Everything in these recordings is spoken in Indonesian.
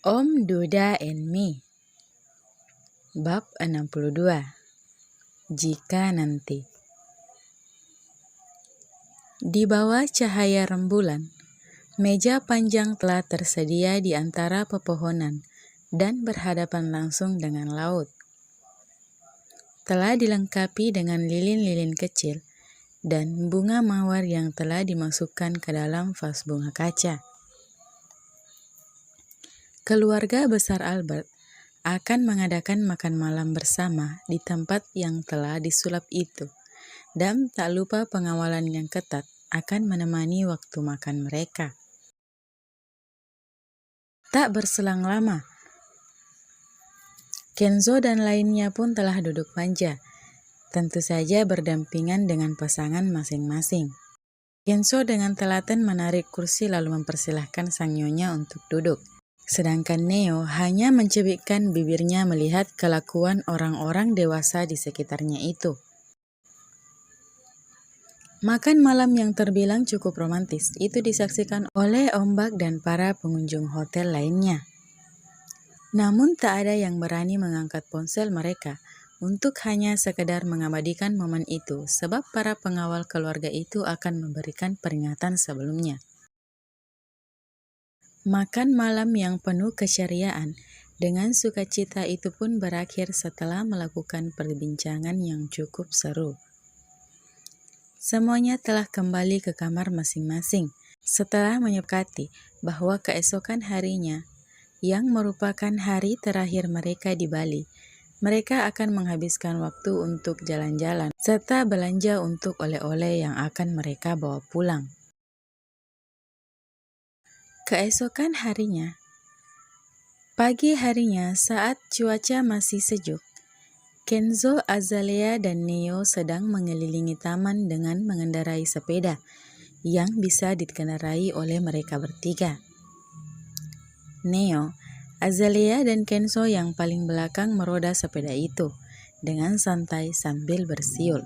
Om Duda and Me. Bab 62. Jika nanti. Di bawah cahaya rembulan, meja panjang telah tersedia di antara pepohonan dan berhadapan langsung dengan laut. Telah dilengkapi dengan lilin-lilin kecil dan bunga mawar yang telah dimasukkan ke dalam vas bunga kaca. Keluarga besar Albert akan mengadakan makan malam bersama di tempat yang telah disulap itu, dan tak lupa pengawalan yang ketat akan menemani waktu makan mereka. Tak berselang lama, Kenzo dan lainnya pun telah duduk manja, tentu saja berdampingan dengan pasangan masing-masing. Kenzo dengan telaten menarik kursi lalu mempersilahkan sang nyonya untuk duduk. Sedangkan Neo hanya mencibikkan bibirnya melihat kelakuan orang-orang dewasa di sekitarnya itu. Makan malam yang terbilang cukup romantis itu disaksikan oleh Ombak dan para pengunjung hotel lainnya. Namun tak ada yang berani mengangkat ponsel mereka untuk hanya sekedar mengabadikan momen itu sebab para pengawal keluarga itu akan memberikan peringatan sebelumnya. Makan malam yang penuh keceriaan dengan sukacita itu pun berakhir setelah melakukan perbincangan yang cukup seru. Semuanya telah kembali ke kamar masing-masing setelah menyepakati bahwa keesokan harinya, yang merupakan hari terakhir mereka di Bali, mereka akan menghabiskan waktu untuk jalan-jalan serta belanja untuk oleh-oleh yang akan mereka bawa pulang. Keesokan harinya, pagi harinya saat cuaca masih sejuk, Kenzo, Azalea, dan Neo sedang mengelilingi taman dengan mengendarai sepeda yang bisa dikendarai oleh mereka bertiga. Neo, Azalea, dan Kenzo yang paling belakang meroda sepeda itu dengan santai sambil bersiul.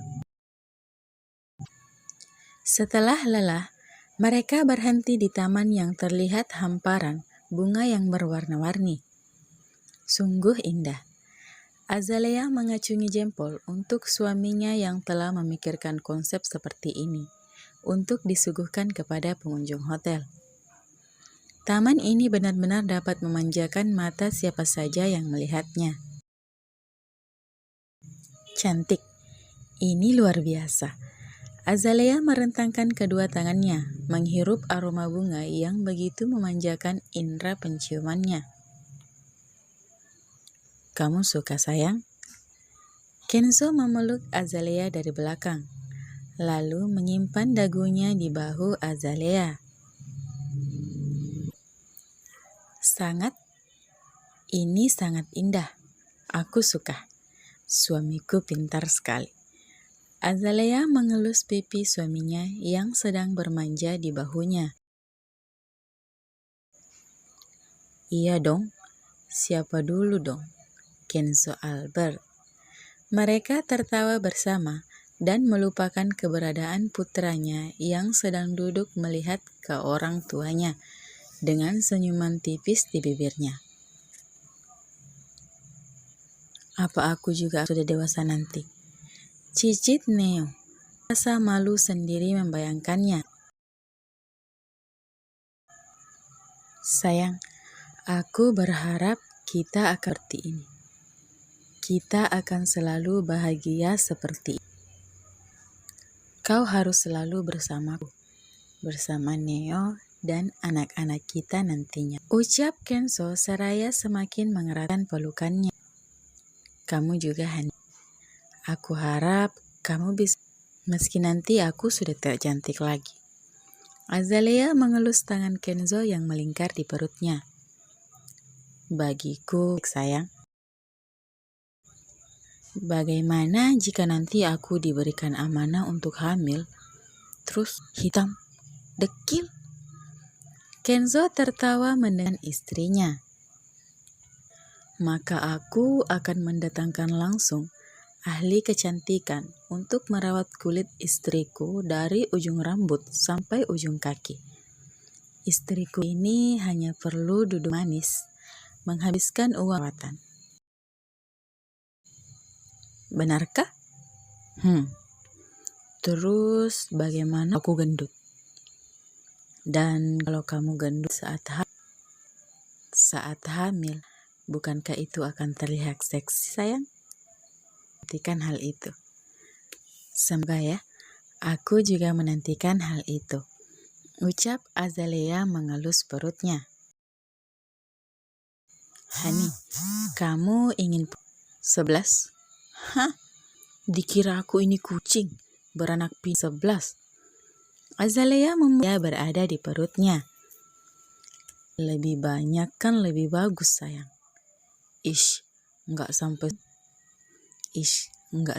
Setelah lelah, mereka berhenti di taman yang terlihat hamparan bunga yang berwarna-warni. Sungguh indah. Azalea mengacungi jempol untuk suaminya yang telah memikirkan konsep seperti ini untuk disuguhkan kepada pengunjung hotel. Taman ini benar-benar dapat memanjakan mata siapa saja yang melihatnya. Cantik. Ini luar biasa. Azalea merentangkan kedua tangannya, menghirup aroma bunga yang begitu memanjakan indera penciumannya. Kamu suka, sayang? Kenzo memeluk Azalea dari belakang, lalu menyimpan dagunya di bahu Azalea. Sangat, ini sangat indah. Aku suka. Suamiku pintar sekali. Azalea mengelus pipi suaminya yang sedang bermanja di bahunya. Iya dong, siapa dulu dong? Kenzo Albert. Mereka tertawa bersama dan melupakan keberadaan putranya yang sedang duduk melihat ke orang tuanya dengan senyuman tipis di bibirnya. Apa aku juga sudah dewasa nanti? Cicit Neo, rasa malu sendiri membayangkannya. Sayang, aku berharap kita akan seperti ini. Kita akan selalu bahagia seperti ini. Kau harus selalu bersamaku, bersama Neo dan anak-anak kita nantinya. Ucap Kenzo seraya semakin mengeratkan pelukannya. Kamu juga, Hani. Aku harap kamu bisa, meski nanti aku sudah tak cantik lagi. Azalea mengelus tangan Kenzo yang melingkar di perutnya. Bagiku, sayang. Bagaimana jika nanti aku diberikan amanah untuk hamil, terus hitam, dekil? Kenzo tertawa mendengar istrinya. Maka aku akan mendatangkan langsung ahli kecantikan untuk merawat kulit istriku dari ujung rambut sampai ujung kaki. Istriku ini hanya perlu duduk manis, menghabiskan uang perawatan. Benarkah? Terus bagaimana aku gendut? Dan kalau kamu gendut saat hamil, bukankah itu akan terlihat seksi, sayang? Nantikan hal itu. Semoga ya, aku juga menantikan hal itu. Ucap Azalea mengelus perutnya. Hani, kamu ingin 11? Hah? Dikira aku ini kucing, beranak 11. Azalea berada di perutnya. Lebih banyak kan lebih bagus, sayang. Nggak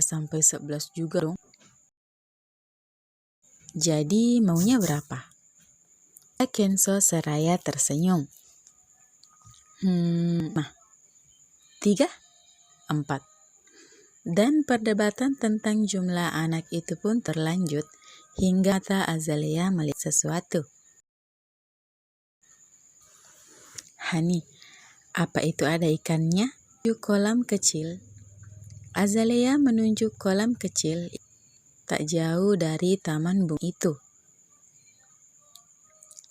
sampai 11 juga dong. Jadi maunya berapa? Kenzo seraya tersenyum. 3, 4. Dan perdebatan tentang jumlah anak itu pun terlanjut hingga mata Azalea melihat sesuatu. Hani, apa itu ada ikannya? Di kolam kecil. Azalea menunjuk kolam kecil tak jauh dari taman bunga itu.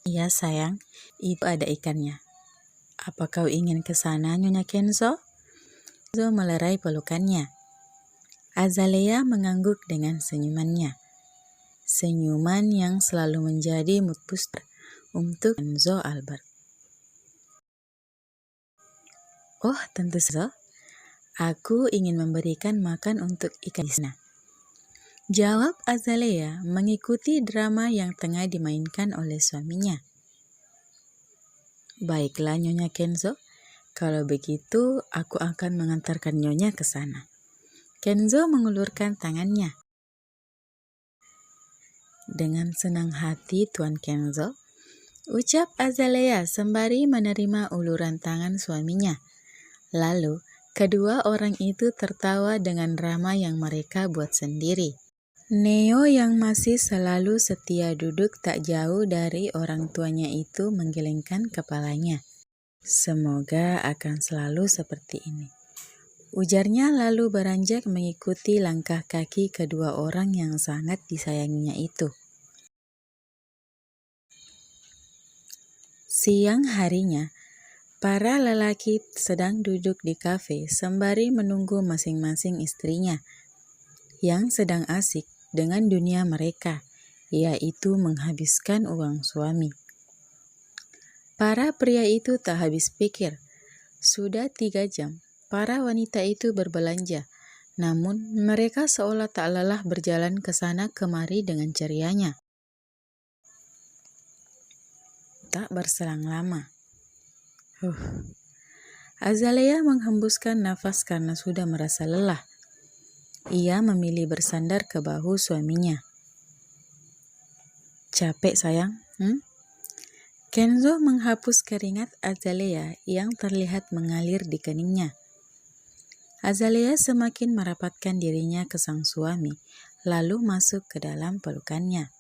Iya sayang, itu ada ikannya. Apa kau ingin ke sana, Nyonya Kenzo? Kenzo melerai pelukannya. Azalea mengangguk dengan senyumannya. Senyuman yang selalu menjadi mood booster untuk Kenzo Albert. Oh, tentu saja. Aku ingin memberikan makan untuk ikan di sana. Jawab Azalea mengikuti drama yang tengah dimainkan oleh suaminya. Baiklah Nyonya Kenzo, kalau begitu aku akan mengantarkan Nyonya ke sana. Kenzo mengulurkan tangannya. Dengan senang hati Tuan Kenzo, ucap Azalea sembari menerima uluran tangan suaminya. Lalu, kedua orang itu tertawa dengan drama yang mereka buat sendiri. Neo yang masih selalu setia duduk tak jauh dari orang tuanya itu menggelengkan kepalanya. Semoga akan selalu seperti ini, ujarnya lalu beranjak mengikuti langkah kaki kedua orang yang sangat disayanginya itu. Siang harinya, para lelaki sedang duduk di kafe sembari menunggu masing-masing istrinya yang sedang asik dengan dunia mereka, yaitu menghabiskan uang suami. Para pria itu tak habis pikir. Sudah 3 jam, para wanita itu berbelanja. Namun, mereka seolah tak lelah berjalan ke sana kemari dengan cerianya. Tak berselang lama. Azalea menghembuskan nafas karena sudah merasa lelah. Ia memilih bersandar ke bahu suaminya. Capek sayang? Kenzo menghapus keringat Azalea yang terlihat mengalir di keningnya. Azalea semakin merapatkan dirinya ke sang suami, lalu masuk ke dalam pelukannya.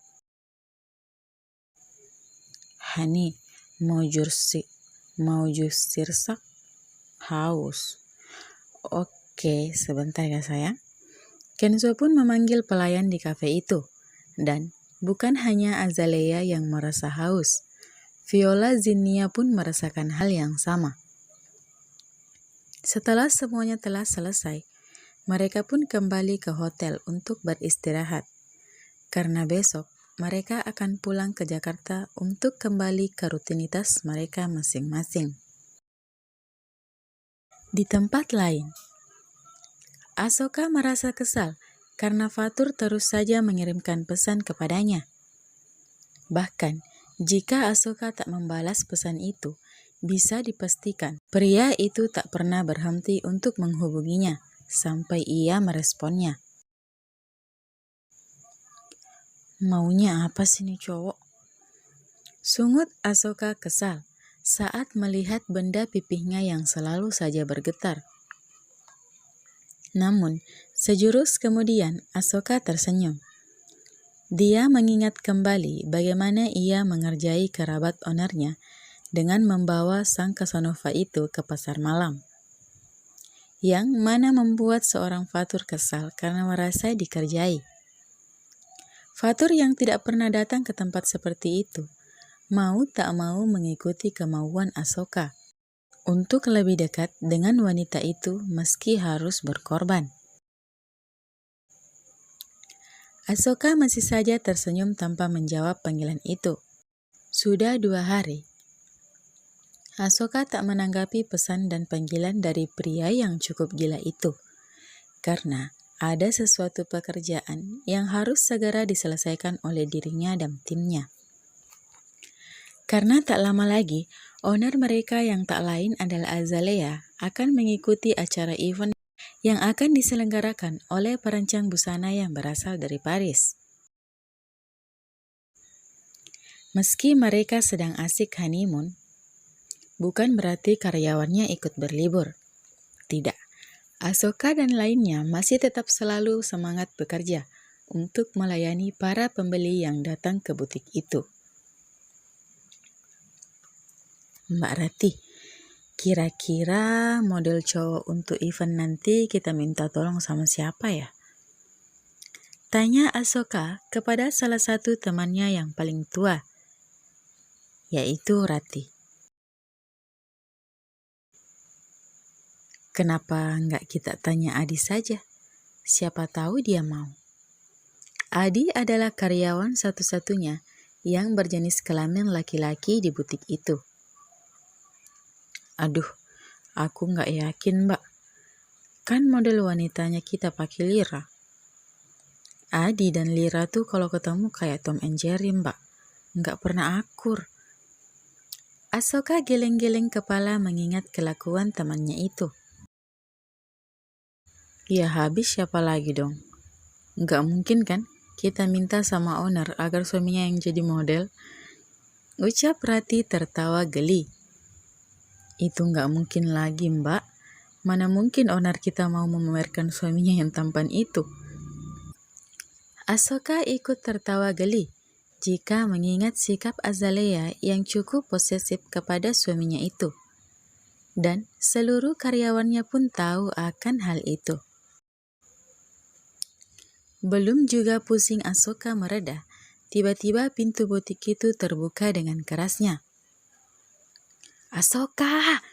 Hani, mau jus sirsak? Haus. Oke, sebentar ya sayang. Kenzo pun memanggil pelayan di kafe itu. Dan bukan hanya Azalea yang merasa haus. Viola Zinnia pun merasakan hal yang sama. Setelah semuanya telah selesai, mereka pun kembali ke hotel untuk beristirahat. Karena besok mereka akan pulang ke Jakarta untuk kembali ke rutinitas mereka masing-masing. Di tempat lain, Asoka merasa kesal karena Fatur terus saja mengirimkan pesan kepadanya. Bahkan, jika Asoka tak membalas pesan itu, bisa dipastikan pria itu tak pernah berhenti untuk menghubunginya sampai ia meresponnya. Maunya apa sih nih cowok? Sungut Asoka kesal saat melihat benda pipihnya yang selalu saja bergetar. Namun, sejurus kemudian Asoka tersenyum. Dia mengingat kembali bagaimana ia mengerjai kerabat onernya dengan membawa sang Casanova itu ke pasar malam, yang mana membuat seorang Fatur kesal karena merasa dikerjai. Fatur yang tidak pernah datang ke tempat seperti itu, mau tak mau mengikuti kemauan Asoka untuk lebih dekat dengan wanita itu meski harus berkorban. Asoka masih saja tersenyum tanpa menjawab panggilan itu. Sudah 2 hari. Asoka tak menanggapi pesan dan panggilan dari pria yang cukup gila itu, karena ada sesuatu pekerjaan yang harus segera diselesaikan oleh dirinya dan timnya. Karena tak lama lagi, owner mereka yang tak lain adalah Azalea akan mengikuti acara event yang akan diselenggarakan oleh perancang busana yang berasal dari Paris. Meski mereka sedang asik honeymoon, bukan berarti karyawannya ikut berlibur. Tidak, Asoka dan lainnya masih tetap selalu semangat bekerja untuk melayani para pembeli yang datang ke butik itu. Mbak Rati, kira-kira model cowok untuk event nanti kita minta tolong sama siapa ya? Tanya Asoka kepada salah satu temannya yang paling tua, yaitu Rati. Kenapa nggak kita tanya Adi saja? Siapa tahu dia mau. Adi adalah karyawan satu-satunya yang berjenis kelamin laki-laki di butik itu. Aduh, aku nggak yakin, Mbak. Kan model wanitanya kita pakai Lira. Adi dan Lira tuh kalau ketemu kayak Tom and Jerry, Mbak. Nggak pernah akur. Asoka geleng-geleng kepala mengingat kelakuan temannya itu. Ya habis siapa lagi dong? Nggak mungkin kan kita minta sama owner agar suaminya yang jadi model? Ucap Rati tertawa geli. Itu nggak mungkin lagi, Mbak. Mana mungkin owner kita mau memamerkan suaminya yang tampan itu? Asoka ikut tertawa geli jika mengingat sikap Azalea yang cukup posesif kepada suaminya itu. Dan seluruh karyawannya pun tahu akan hal itu. Belum juga pusing Asoka mereda, tiba-tiba pintu butik itu terbuka dengan kerasnya. Asoka,